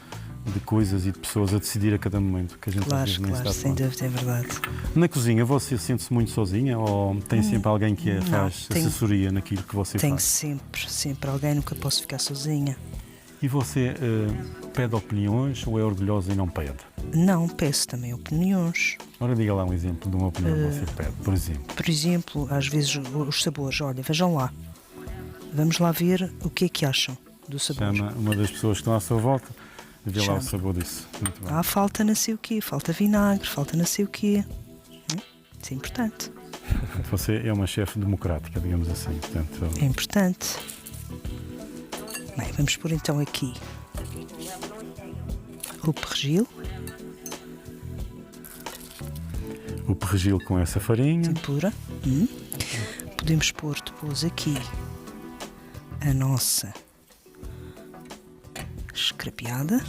de coisas e de pessoas a decidir a cada momento, que a gente às vezes nem se dá Sem conta. dúvida, é verdade. Na cozinha, você sente-se muito sozinha ou tem sempre alguém que faz assessoria naquilo que você Tenho faz? sempre alguém, nunca posso ficar sozinha. E você pede opiniões ou é orgulhosa e não pede? Não, peço também opiniões. Ora, diga lá um exemplo de uma opinião que você pede, por exemplo. Por exemplo, às vezes os sabores, olha, vejam lá. Vamos lá ver o que é que acham do sabor. Chama uma das pessoas que estão à sua volta e vê lá Chama. o sabor disso. Muito bem. Falta não sei o quê, falta vinagre, falta não sei o quê. Isso é importante. Você é uma chefe democrática, digamos assim. Portanto, É importante. Bem, vamos pôr então aqui o pergil. o pergil com essa farinha. Tempura. Podemos pôr depois aqui a nossa escrapeada.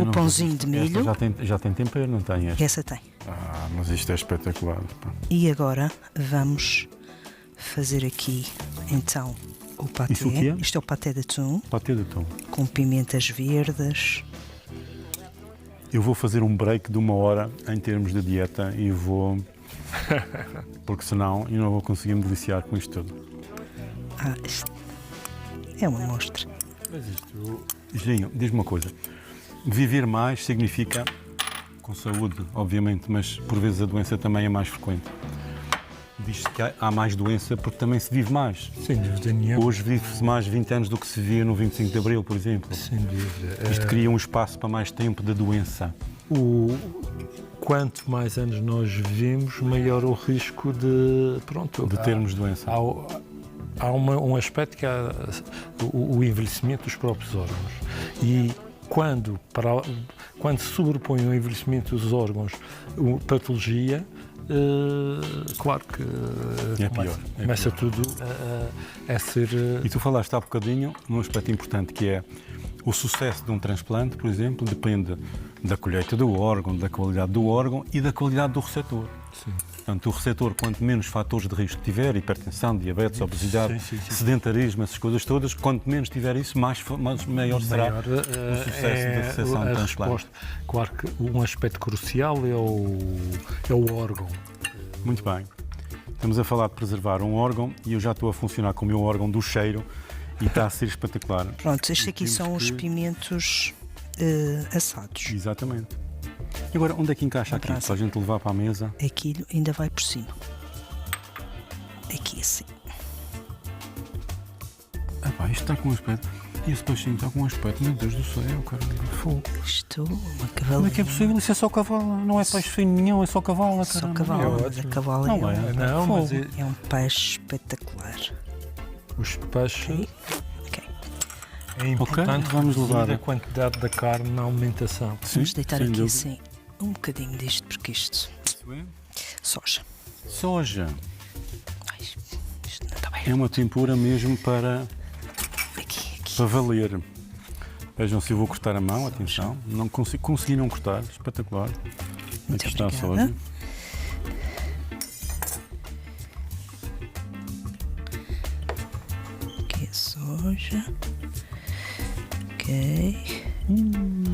O pãozinho de milho. Já tem tempero, não tem esta? Essa tem. Mas isto é espetacular. Pá. E agora vamos fazer aqui então o paté. Isso o quê? Isto é o paté de atum Paté de atum. com pimentas verdes. Eu vou fazer um break de 1 hora em termos de dieta e vou... Porque senão eu não vou conseguir me deliciar com isto tudo. Isto é uma amostra. Mas isto... Ginho, diz-me uma coisa. Viver mais significa, com saúde, obviamente, mas por vezes a doença também é mais frequente. Diz-se que há mais doença porque também se vive mais. Sem dúvida nenhuma. Hoje vive-se mais 20 anos do que se via no 25 de Abril, por exemplo. Sem dúvida. Isto cria um espaço para mais tempo da doença. Quanto mais anos nós vivemos, maior o risco de termos doença. Há um aspecto que é o envelhecimento dos próprios órgãos. E quando se sobrepõe o envelhecimento dos órgãos, a patologia, claro que começa tudo a ser... E tu falaste há bocadinho num aspecto importante que é o sucesso de um transplante, por exemplo, depende da colheita do órgão, da qualidade do órgão e da qualidade do receptor. Sim. Portanto, o receptor, quanto menos fatores de risco tiver, hipertensão, diabetes, obesidade, sim. sedentarismo, essas coisas todas, quanto menos tiver isso, maior será o sucesso da recepção de transplante. Claro que um aspecto crucial é o órgão. Muito bem. Estamos a falar de preservar um órgão e eu já estou a funcionar com o meu órgão do cheiro e está a ser espetacular. Pronto, estes aqui são os pimentos assados. Exatamente. E agora, onde é que encaixa aqui? Para a gente levar para a mesa? Aquilo ainda vai por cima. Aqui assim. Isto está com um aspecto. E esse peixinho está com um aspecto. Meu Deus do céu, caramba. Fogo. Isto, uma cavalinha. Como é que é possível? Isso é só cavalo. Não é peixe feio nenhum, é só cavalo. Só cavalo, mas a cavalo não é. Não, mas é um peixe espetacular. Os peixes... Ok. É importante vamos levar a quantidade da carne na alimentação. Vamos deitar aqui assim um bocadinho disto, porque isto... Soja. Soja. Isto não está bem. É uma tempura mesmo para valer. Vejam se eu vou cortar a mão, atenção. Não consegui não cortar, espetacular. Muito aqui está a obrigada. soja. laranja. Ok.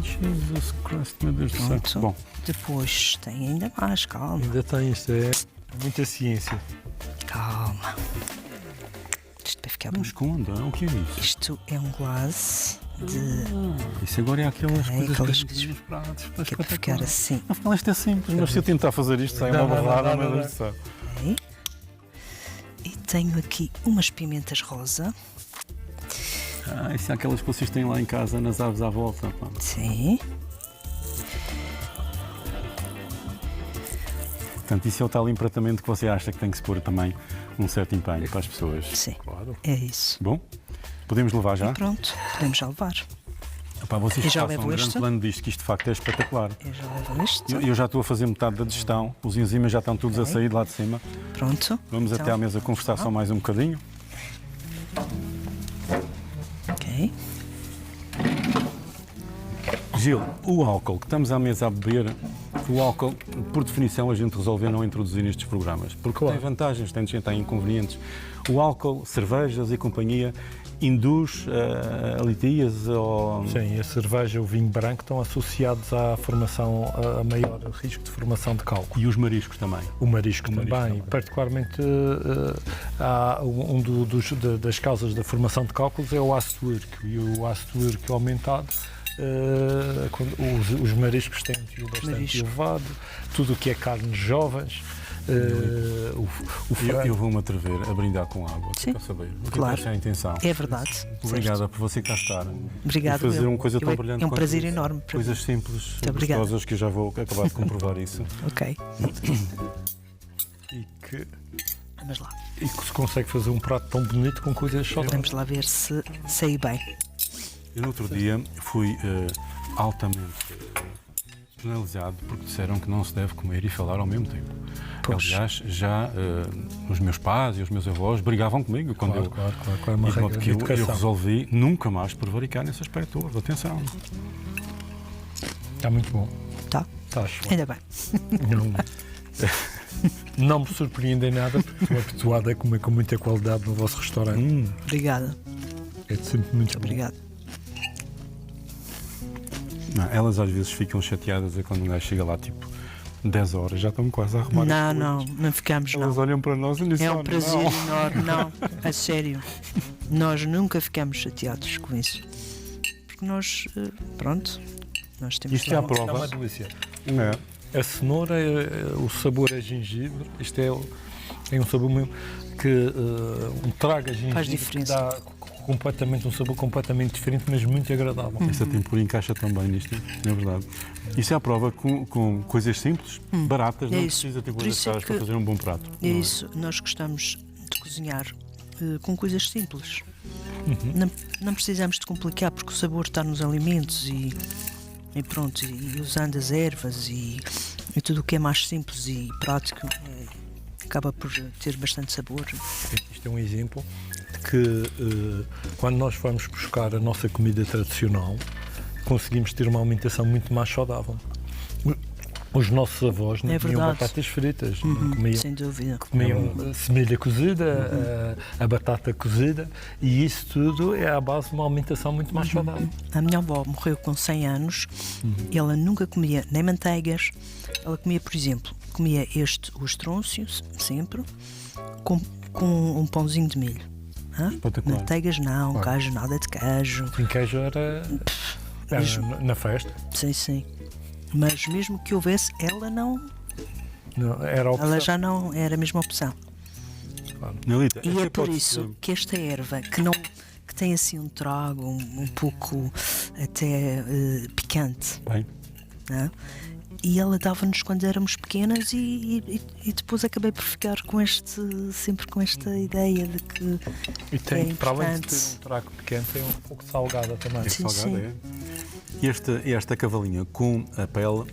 Jesus Christ, meu Deus do céu. Pronto. Bom, Depois tem ainda mais, calma. Ainda tem, isto é muita ciência. Calma. Isto vai ficar não bonito. esconda, o que é isso? Isto é um glace de. Isso agora é aquelas É, coisas aquelas que coisas nos pratos. Que é para ficar assim. Afinal, isto é simples, mas se eu tentar fazer isto, sai uma barrada, meu Deus do céu. Ok. E tenho aqui umas pimentas rosa. Isso é aquelas que vocês têm lá em casa, nas árvores à volta. Pá. Sim. Portanto, isso é o tal empratamento que você acha que tem que se pôr também um certo empenho para as pessoas. Sim. Claro. É isso. Bom, podemos levar já? E pronto, podemos já levar. Epá, vocês Eu já façam levo um grande este. plano disto, que isto de facto é espetacular. Eu já levo este. Eu já estou a fazer metade da digestão, os enzimas já estão todos a sair de lá de cima. Pronto. Vamos Então, até à mesa conversar só mais um bocadinho. Ok. Gil, o álcool que estamos à mesa a beber, o álcool, por definição, a gente resolveu não introduzir nestes programas, porque Claro. tem vantagens, tem inconvenientes. O álcool, cervejas e companhia, induz a litias ou... Sim, a cerveja e o vinho branco estão associados à formação, a maior risco de formação de cálculo. E os mariscos também. O marisco, O marisco também, também. particularmente das causas da formação de cálculos é o ácido úrico, e o ácido úrico aumentado, quando os mariscos têm um teor bastante Marisco. elevado, tudo o que é carnes jovens, o frango. Eu vou-me atrever a brindar com água, Sim. para saber. O que Claro. é a intenção. É verdade. Obrigada por você cá estar. Obrigada. E fazer uma coisa tão É brilhante um quanto prazer isso. enorme para mim. Coisas simples, obrigada. gostosas, que eu já vou acabar de comprovar isso. Ok. Vamos lá. E que se consegue fazer um prato tão bonito com coisas só. Vamos lá ver se saí bem. Eu no outro dia fui altamente penalizado porque disseram que não se deve comer e falar ao mesmo tempo. Pois. Aliás, já os meus pais e os meus avós brigavam comigo quando Claro, é e uma de modo regra que de eu educação. resolvi nunca mais prevaricar nesse aspecto. Atenção. Está muito bom. Tá? Está excelente. Ainda bem. Não me surpreendem nada, porque estou habituado a comer com muita qualidade no vosso restaurante. Obrigada. É sempre muito bom. Obrigada. Não, elas às vezes ficam chateadas quando um gajo chega lá tipo 10 horas, já estão quase a arrumar as coisas. Não ficamos, Elas não. olham para nós e dizem: É um prazer enorme. Não, a sério. Nós nunca ficamos chateados com isso. Porque nós, pronto, nós temos Isto é à lá- prova. É uma delícia. É. A cenoura, o sabor é gengibre. Isto é um sabor mesmo que um trago a gengibre Faz que diferença. dá completamente um sabor completamente diferente, mas muito agradável. Essa tempura encaixa também nisto, é verdade. Isso é a prova com coisas simples, baratas, É não isso. precisa ter Por coisas isso é caras para que- fazer um bom prato. É não isso, nós gostamos de cozinhar com coisas simples. Uhum. Não precisamos de complicar, porque o sabor está nos alimentos e pronto, e usando as ervas e tudo o que é mais simples e prático acaba por ter bastante sabor. Isto é um exemplo de que quando nós vamos buscar a nossa comida tradicional, conseguimos ter uma alimentação muito mais saudável. Os nossos avós não É comiam verdade. batatas fritas, não comiam, Sem dúvida. comiam semelha cozida, a batata cozida, e isso tudo é à base de uma alimentação muito mais saudável. A minha avó morreu com 100 anos e ela nunca comia nem manteigas. Ela comia, por exemplo, o estrôncio, sempre, com um pãozinho de milho. Hã? Espetacular. Manteigas não, Claro. queijo nada de queijo. Em queijo era na festa, Sim. Mas mesmo que houvesse, ela não. não, era a opção. Ela já não era a mesma opção. Nelita, E esta é por pode isso ser- que esta erva, que tem assim um trago um pouco até picante, Bem, né? E ela dava-nos quando éramos pequenas e depois acabei por ficar sempre com esta ideia de que E tem, é para além de importante. ter um trago pequeno, tem um pouco salgada também. é Sim, salgada, sim. é. E esta cavalinha com a pele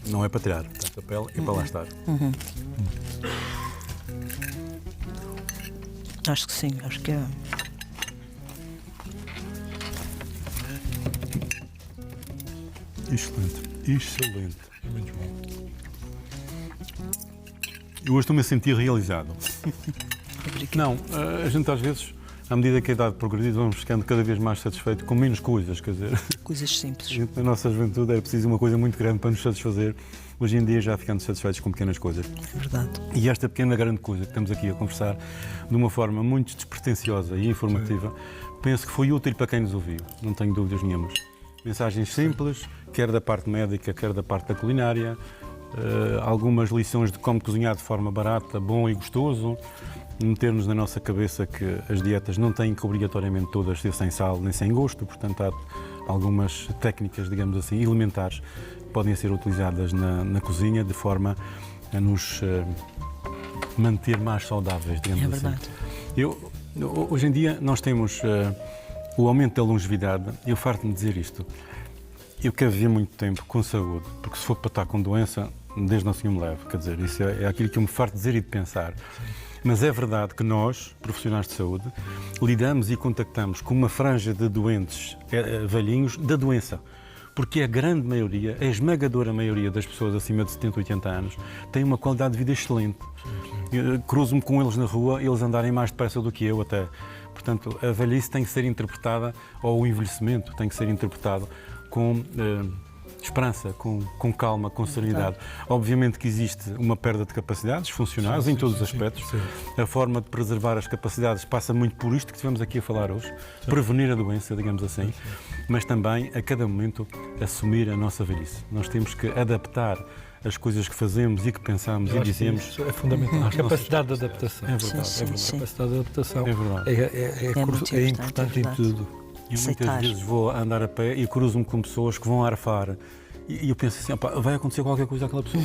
não é para tirar, portanto, a pele é para lá estar. acho que sim, acho que é. Excelente. É muito bom. Eu hoje estou-me a sentir realizado. Obrigada. Não, a gente às vezes à medida que a idade progride, vamos ficando cada vez mais satisfeitos com menos coisas, quer dizer. Coisas simples. Na nossa juventude era preciso uma coisa muito grande para nos satisfazer. Hoje em dia já ficamos satisfeitos com pequenas coisas. É verdade. E esta pequena grande coisa que estamos aqui a conversar de uma forma muito despretensiosa e informativa, penso que foi útil para quem nos ouviu, não tenho dúvidas nenhumas. Mensagens simples, quer da parte médica, quer da parte da culinária, algumas lições de como cozinhar de forma barata, bom e gostoso, meter-nos na nossa cabeça que as dietas não têm que obrigatoriamente todas ser sem sal nem sem gosto, portanto há algumas técnicas, digamos assim, elementares que podem ser utilizadas na cozinha de forma a nos manter mais saudáveis, digamos assim. Hoje em dia nós temos o aumento da longevidade. Eu farto-me dizer isto. Eu quero viver muito tempo com saúde, porque se for para estar com doença, Deus não se me leve. Quer dizer, isso é aquilo que eu me farto de dizer e de pensar. Mas é verdade que nós, profissionais de saúde, lidamos e contactamos com uma franja de doentes velhinhos da doença. Porque a grande maioria, a esmagadora maioria das pessoas acima de 70, 80 anos tem uma qualidade de vida excelente. Cruzo-me com eles na rua, eles andarem mais depressa do que eu até. Portanto, a velhice tem que ser interpretada, ou o envelhecimento tem que ser interpretado com esperança, com calma, com serenidade. Obviamente que existe uma perda de capacidades funcionais em todos os aspectos. A forma de preservar as capacidades passa muito por isto que estivemos aqui a falar hoje, prevenir a doença, digamos assim, mas também, a cada momento, assumir a nossa velhice. Nós temos que adaptar as coisas que fazemos e que pensamos e dizemos. Isso é fundamental. A capacidade de adaptação. É verdade, sim, é verdade. sim. A capacidade de adaptação É verdade. é importante em tudo. Eu muitas vezes vou andar a pé e cruzo-me com pessoas que vão arfar. E eu penso assim, vai acontecer qualquer coisa àquela pessoa.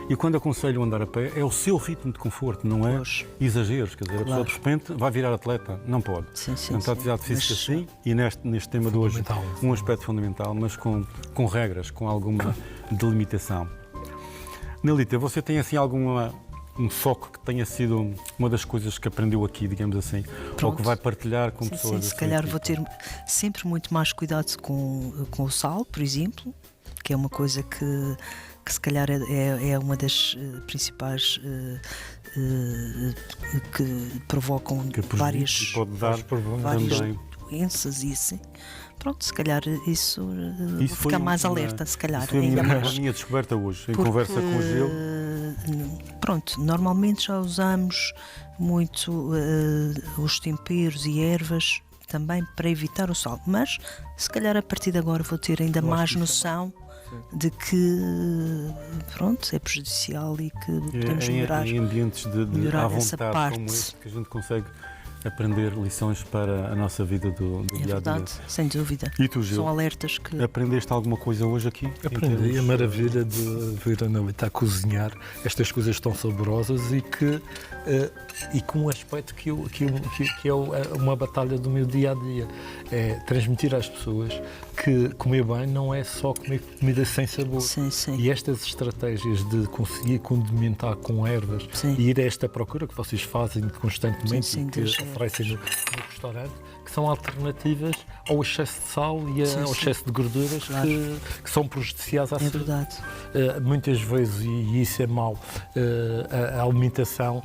E quando aconselho a andar a pé, é o seu ritmo de conforto, não é exageros. Quer dizer, a pessoa de repente vai virar atleta. Não pode. Portanto, a atividade física sim, e neste tema de hoje, um aspecto fundamental, mas com regras, com alguma delimitação. Nelita, você tem assim um foco que tenha sido uma das coisas que aprendeu aqui, digamos assim, ou que vai partilhar com pessoas? Sim, se calhar vou ter sempre muito mais cuidado com o sal, por exemplo, que é uma coisa que se calhar é uma das principais que provocam várias doenças e assim. Pronto, se calhar isso vou ficar mais alerta, se calhar. Isso foi a minha descoberta hoje, em conversa com o Gil. Pronto, normalmente já usamos muito os temperos e ervas também para evitar o sal, mas se calhar a partir de agora vou ter ainda mais noção de que pronto, é prejudicial e que podemos melhorar, em ambientes de melhorar à vontade essa parte. como este, que a gente consegue aprender lições para a nossa vida do dia a dia. Verdade, sem dúvida. E tu, Gil? São alertas que... Aprendeste alguma coisa hoje aqui? Aprendi a maravilha de ver a Nelita a cozinhar estas coisas tão saborosas e com um aspecto que é uma batalha do meu dia-a-dia. É transmitir às pessoas que comer bem não é só comer comida sem sabor. Sim, sim. E estas estratégias de conseguir condimentar com ervas e ir a esta procura que vocês fazem constantemente e que oferecem no restaurante, que são alternativas ao excesso de sal e ao excesso de gorduras que são prejudiciais à saúde. É verdade. Muitas vezes, e isso é mau, a alimentação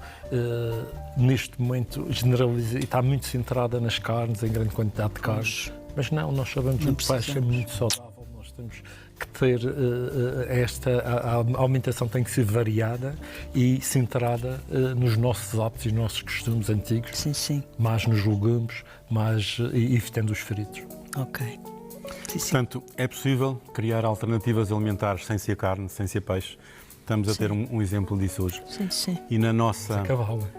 neste momento generaliza e está muito centrada nas carnes, em grande quantidade de carnes. Mas não, nós sabemos que o peixe é muito saudável, nós temos que ter a alimentação tem que ser variada e centrada nos nossos hábitos e nossos costumes antigos, mais nos legumes, e evitando os fritos. Ok. Portanto, é possível criar alternativas alimentares sem ser carne, sem ser peixe. Estamos a ter um exemplo disso hoje. Sim. E na nossa...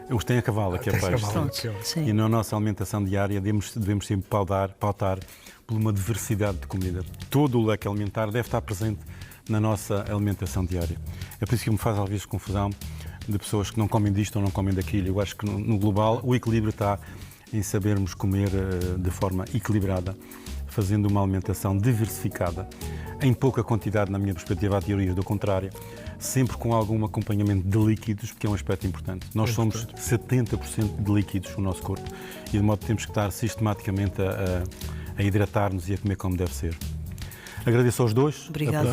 Os tem a cavala, que é peixe. E na nossa alimentação diária devemos sempre pautar por uma diversidade de comida. Todo o leque alimentar deve estar presente na nossa alimentação diária. É por isso que me faz às vezes confusão de pessoas que não comem disto ou não comem daquilo. Eu acho que no global o equilíbrio está em sabermos comer de forma equilibrada, fazendo uma alimentação diversificada, em pouca quantidade, na minha perspectiva, há teorias do contrário, sempre com algum acompanhamento de líquidos, porque é um aspecto importante. Nós somos 70% de líquidos no nosso corpo e de modo que temos que estar sistematicamente a hidratar-nos e a comer como deve ser. Agradeço aos dois. Obrigado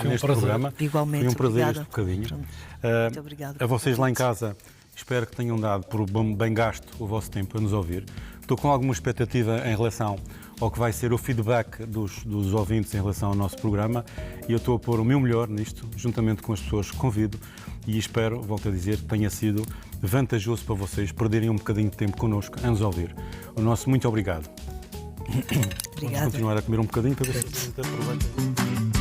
neste programa. Igualmente. Foi um prazer este bocadinho. Muito obrigada. A vocês lá em casa Espero que tenham dado por bem gasto o vosso tempo a nos ouvir. Estou com alguma expectativa em relação ao que vai ser o feedback dos ouvintes em relação ao nosso programa e eu estou a pôr o meu melhor nisto, juntamente com as pessoas que convido e espero, volto a dizer, que tenha sido vantajoso para vocês perderem um bocadinho de tempo connosco a nos ouvir. O nosso muito obrigado. Obrigada. Vamos continuar a comer um bocadinho para ver se aproveitem.